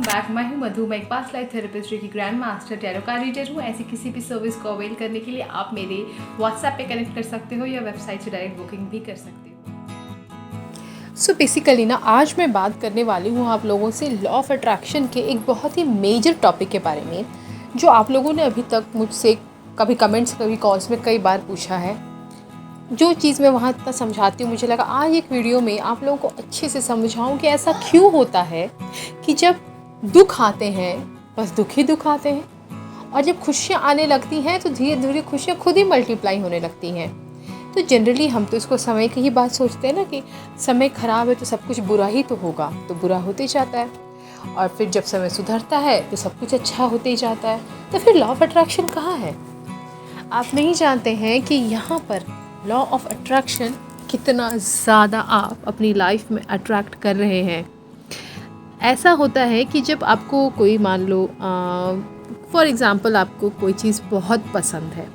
Welcome back. मैं हूं मधु। मैं एक पास्ट लाइफ थेरेपिस्ट की grand master tarot card reader हूं। ऐसी किसी भी सर्विस को अवेल करने के लिए आप मेरे व्हाट्सएप पे कनेक्ट कर सकते हो या वेबसाइट से डायरेक्ट बुकिंग भी कर सकते हो। सो बेसिकली ना आज मैं बात करने वाली हूँ आप लोगों से लॉ ऑफ अट्रैक्शन के एक बहुत ही मेजर टॉपिक के बारे में, जो आप लोगों ने अभी तक मुझसे कभी कमेंट्स कभी कॉल्स में कई बार पूछा है। जो चीज़ मैं वहाँ इतना समझाती हूँ, मुझे लगा आज एक वीडियो में आप लोगों को अच्छे से समझाऊँ कि ऐसा क्यों होता है कि जब दुख आते हैं बस दुख आते हैं, और जब खुशियाँ आने लगती हैं तो धीरे धीरे खुशियाँ खुद ही मल्टीप्लाई होने लगती हैं। तो जनरली हम तो इसको समय की ही बात सोचते हैं ना कि समय ख़राब है तो सब कुछ बुरा ही तो होगा, तो बुरा होते ही जाता है, और फिर जब समय सुधरता है तो सब कुछ अच्छा होते ही जाता है। तो फिर लॉ ऑफ अट्रैक्शन कहाँ है? आप नहीं जानते हैं कि यहाँ पर लॉ ऑफ अट्रैक्शन कितना ज़्यादा आप अपनी लाइफ में अट्रैक्ट कर रहे हैं। ऐसा होता है कि जब आपको कोई मान लो फॉर एग्ज़ाम्पल आपको कोई चीज़ बहुत पसंद है,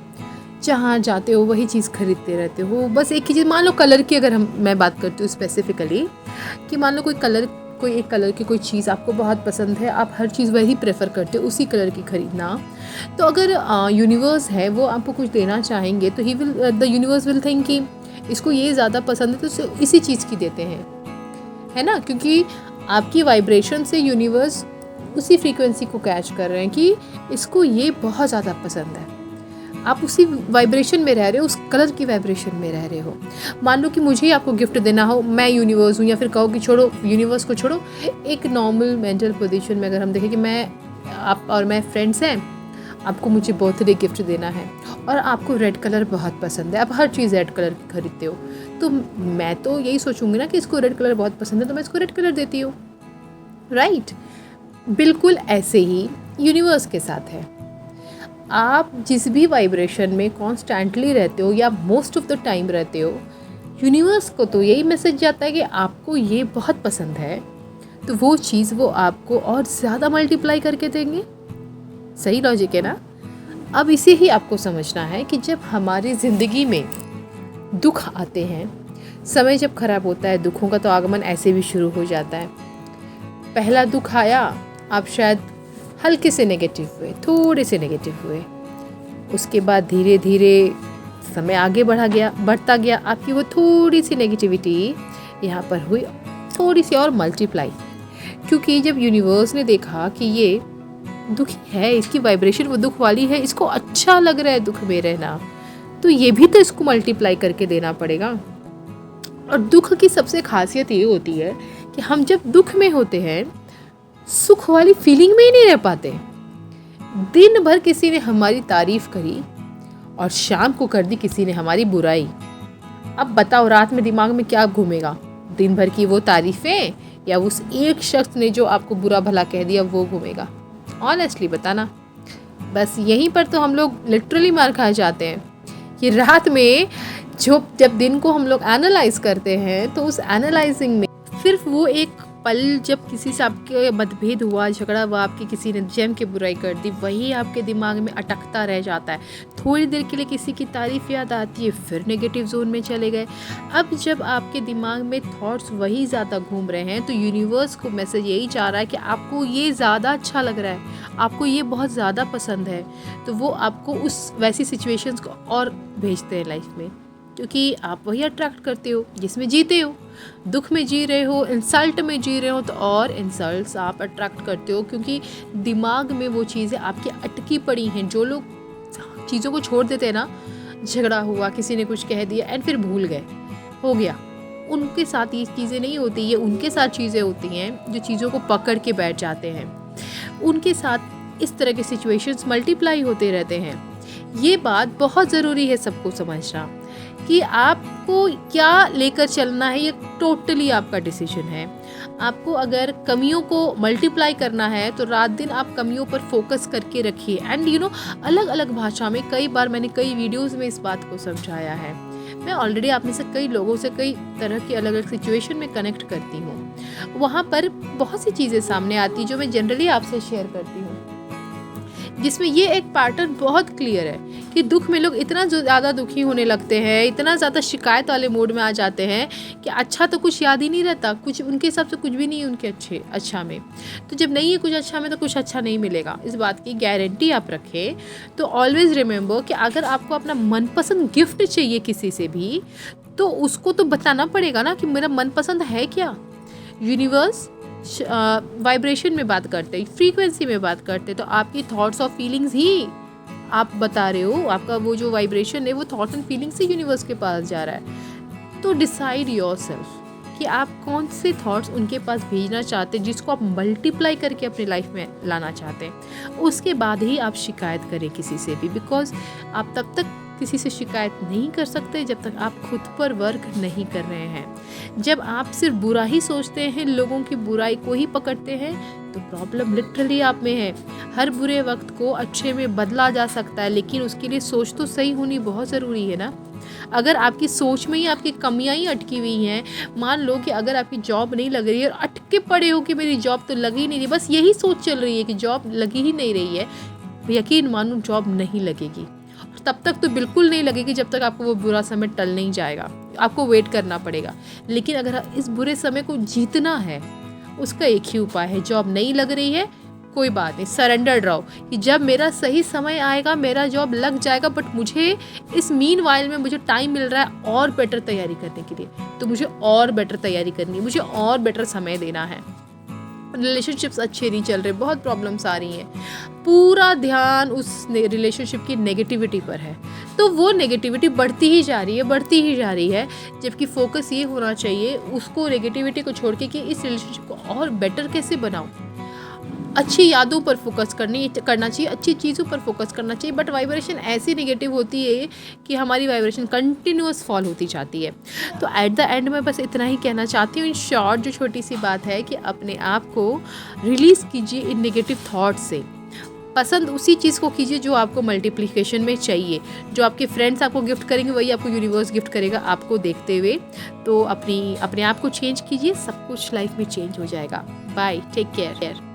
जहाँ जाते हो वही चीज़ खरीदते रहते हो। बस एक ही चीज़, मान लो कलर की अगर मैं बात करती हूँ स्पेसिफ़िकली, कि मान लो कोई एक कलर की कोई चीज़ आपको बहुत पसंद है, आप हर चीज़ वही प्रेफर करते हो, उसी कलर की खरीदना। तो अगर यूनिवर्स है वो आपको कुछ देना चाहेंगे तो द यूनिवर्स विल थिंक कि इसको ये ज़्यादा पसंद है तो उसे इसी चीज़ की देते हैं, है ना, क्योंकि आपकी वाइब्रेशन से यूनिवर्स उसी फ्रीक्वेंसी को कैच कर रहे हैं कि इसको ये बहुत ज़्यादा पसंद है। आप उसी वाइब्रेशन में रह रहे हो, उस कलर की वाइब्रेशन में रह रहे हो। मान लो कि मुझे ही आपको गिफ्ट देना हो, मैं यूनिवर्स हूँ, या फिर कहो कि छोड़ो यूनिवर्स को छोड़ो, एक नॉर्मल मेंटल पोजीशन में अगर हम देखें कि आप और मैं फ्रेंड्स हैं, आपको मुझे बर्थडे गिफ्ट देना है और आपको रेड कलर बहुत पसंद है, आप हर चीज़ रेड कलर की खरीदते हो, तो मैं तो यही सोचूंगी ना कि इसको रेड कलर बहुत पसंद है तो मैं इसको रेड कलर देती हूँ, राइट। बिल्कुल ऐसे ही यूनिवर्स के साथ है। आप जिस भी वाइब्रेशन में कॉन्स्टेंटली रहते हो या मोस्ट ऑफ द टाइम रहते हो, यूनिवर्स को तो यही मैसेज जाता है कि आपको ये बहुत पसंद है, तो वो चीज़ वो आपको और ज़्यादा मल्टीप्लाई करके देंगे। सही लॉजिक है ना? अब इसे ही आपको समझना है कि जब हमारी ज़िंदगी में दुख आते हैं, समय जब ख़राब होता है, दुखों का तो आगमन ऐसे भी शुरू हो जाता है। पहला दुख आया, आप शायद हल्के से नेगेटिव हुए, थोड़े से नेगेटिव हुए, उसके बाद धीरे धीरे समय आगे बढ़ता गया, आपकी वो थोड़ी सी नेगेटिविटी यहाँ पर हुई थोड़ी सी और मल्टीप्लाई, क्योंकि जब यूनिवर्स ने देखा कि ये दुखी है, इसकी वाइब्रेशन वो दुख वाली है, इसको अच्छा लग रहा है दुख में रहना, तो ये भी तो इसको मल्टीप्लाई करके देना पड़ेगा। और दुख की सबसे खासियत ये होती है कि हम जब दुख में होते हैं सुख वाली फीलिंग में ही नहीं रह पाते। दिन भर किसी ने हमारी तारीफ करी और शाम को कर दी किसी ने हमारी बुराई। अब बताओ रात में दिमाग में क्या घूमेगा? दिन भर की वो तारीफें या उस एक शख्स ने जो आपको बुरा भला कह दिया वो घूमेगा? ऑनेस्टली बताना। बस यहीं पर तो हम लोग लिटरली मार खा जाते हैं कि रात में जब दिन को हम लोग एनालाइज करते हैं तो उस एनालाइजिंग में सिर्फ वो एक पल जब किसी से आपके मतभेद हुआ, झगड़ा हुआ, आपकी किसी ने जम के बुराई कर दी, वही आपके दिमाग में अटकता रह जाता है। थोड़ी देर के लिए किसी की तारीफ याद आती है, फिर नेगेटिव जोन में चले गए। अब जब आपके दिमाग में थॉट्स वही ज़्यादा घूम रहे हैं तो यूनिवर्स को मैसेज यही जा रहा है कि आपको ये ज़्यादा अच्छा लग रहा है, आपको ये बहुत ज़्यादा पसंद है, तो वो आपको उस वैसी सिचुएशंस को और भेजते हैं लाइफ में, क्योंकि आप वही अट्रैक्ट करते हो जिसमें जीते हो। दुख में जी रहे हो, इंसल्ट में जी रहे हो, तो और इंसल्ट्स आप अट्रैक्ट करते हो, क्योंकि दिमाग में वो चीज़ें आपकी अटकी पड़ी हैं। जो लोग चीज़ों को छोड़ देते हैं ना, झगड़ा हुआ, किसी ने कुछ कह दिया एंड फिर भूल गए, हो गया, उनके साथ ये चीज़ें नहीं होती, ये उनके साथ चीज़ें होती हैं जो चीज़ों को पकड़ के बैठ जाते हैं। उनके साथ इस तरह के सिचुएशंस मल्टीप्लाई होते रहते हैं। ये बात बहुत ज़रूरी है सबको समझना कि आपको क्या लेकर चलना है, ये टोटली आपका डिसीजन है। आपको अगर कमियों को मल्टीप्लाई करना है तो रात दिन आप कमियों पर फोकस करके रखिए। एंड अलग अलग भाषा में कई बार मैंने कई वीडियोस में इस बात को समझाया है। मैं ऑलरेडी आप में से कई लोगों से कई तरह की अलग अलग सिचुएशन में कनेक्ट करती हूँ, वहाँ पर बहुत सी चीज़ें सामने आती जो मैं जनरली आपसे शेयर करती हूँ जिसमें ये एक पैटर्न बहुत क्लियर है कि दुख में लोग इतना ज़्यादा दुखी होने लगते हैं, इतना ज़्यादा शिकायत वाले मोड में आ जाते हैं कि अच्छा तो कुछ याद ही नहीं रहता, कुछ उनके हिसाब से कुछ भी नहीं है उनके अच्छा में। तो जब नहीं है कुछ अच्छा में तो कुछ अच्छा नहीं मिलेगा, इस बात की गारंटी आप रखें। तो ऑलवेज़ रिमेंबर कि अगर आपको अपना मनपसंद गिफ्ट चाहिए किसी से भी, तो उसको तो बताना पड़ेगा ना कि मेरा मनपसंद है क्या। यूनिवर्स वाइब्रेशन में बात करते, फ्रीक्वेंसी में बात करते, तो आपकी थॉट्स और फीलिंग्स ही आप बता रहे हो, आपका वो जो वाइब्रेशन है वो थॉट एंड फीलिंग से यूनिवर्स के पास जा रहा है। तो डिसाइड योरसेल्फ कि आप कौन से थॉट्स उनके पास भेजना चाहते हैं, जिसको आप मल्टीप्लाई करके अपनी लाइफ में लाना चाहते हैं। उसके बाद ही आप शिकायत करें किसी से भी, बिकॉज आप तब तक किसी से शिकायत नहीं कर सकते जब तक आप खुद पर वर्क नहीं कर रहे हैं। जब आप सिर्फ बुरा ही सोचते हैं, लोगों की बुराई को ही पकड़ते हैं, तो प्रॉब्लम लिटरली आप में है। हर बुरे वक्त को अच्छे में बदला जा सकता है, लेकिन उसके लिए सोच तो सही होनी बहुत ज़रूरी है ना। अगर आपकी सोच में ही आपकी कमियां ही अटकी हुई हैं, मान लो कि अगर आपकी जॉब नहीं लग रही है और अटके पड़े हो कि मेरी जॉब तो लग ही नहीं रही, बस यही सोच चल रही है कि जॉब लगी ही नहीं रही है, यकीन मानो जॉब नहीं लगेगी। तब तक तो बिल्कुल नहीं लगेगी जब तक आपको वो बुरा समय टल नहीं जाएगा, आपको वेट करना पड़ेगा। लेकिन अगर इस बुरे समय को जीतना है, उसका एक ही उपाय है, जॉब नहीं लग रही है कोई बात नहीं, सरेंडर रहो कि जब मेरा सही समय आएगा मेरा जॉब लग जाएगा, बट मुझे इस मीन वाइल में मुझे टाइम मिल रहा है और बेटर तैयारी करने के लिए, तो मुझे और बेटर तैयारी करनी है, मुझे और बेटर समय देना है। रिलेशनशिप्स अच्छे नहीं चल रहे, बहुत प्रॉब्लम्स आ रही हैं, पूरा ध्यान उस रिलेशनशिप की नेगेटिविटी पर है, तो वो नेगेटिविटी बढ़ती ही जा रही है, जबकि फोकस ये होना चाहिए उसको, नेगेटिविटी को छोड़ के, कि इस रिलेशनशिप को और बेटर कैसे बनाऊं। अच्छी यादों पर फोकस करना चाहिए, अच्छी चीज़ों पर फोकस करना चाहिए। बट वाइब्रेशन ऐसी नेगेटिव होती है कि हमारी वाइब्रेशन कंटिन्यूअस फॉल होती जाती है। तो एट द एंड मैं बस इतना ही कहना चाहती हूँ, इन शॉर्ट जो छोटी सी बात है कि अपने आप को रिलीज़ कीजिए इन नेगेटिव थॉट से। पसंद उसी चीज़ को कीजिए जो आपको मल्टीप्लिकेशन में चाहिए। जो आपके फ्रेंड्स आपको गिफ्ट करेंगे वही आपको यूनिवर्स गिफ्ट करेगा आपको देखते हुए। तो अपने आप को चेंज कीजिए, सब कुछ लाइफ में चेंज हो जाएगा। Bye, take care.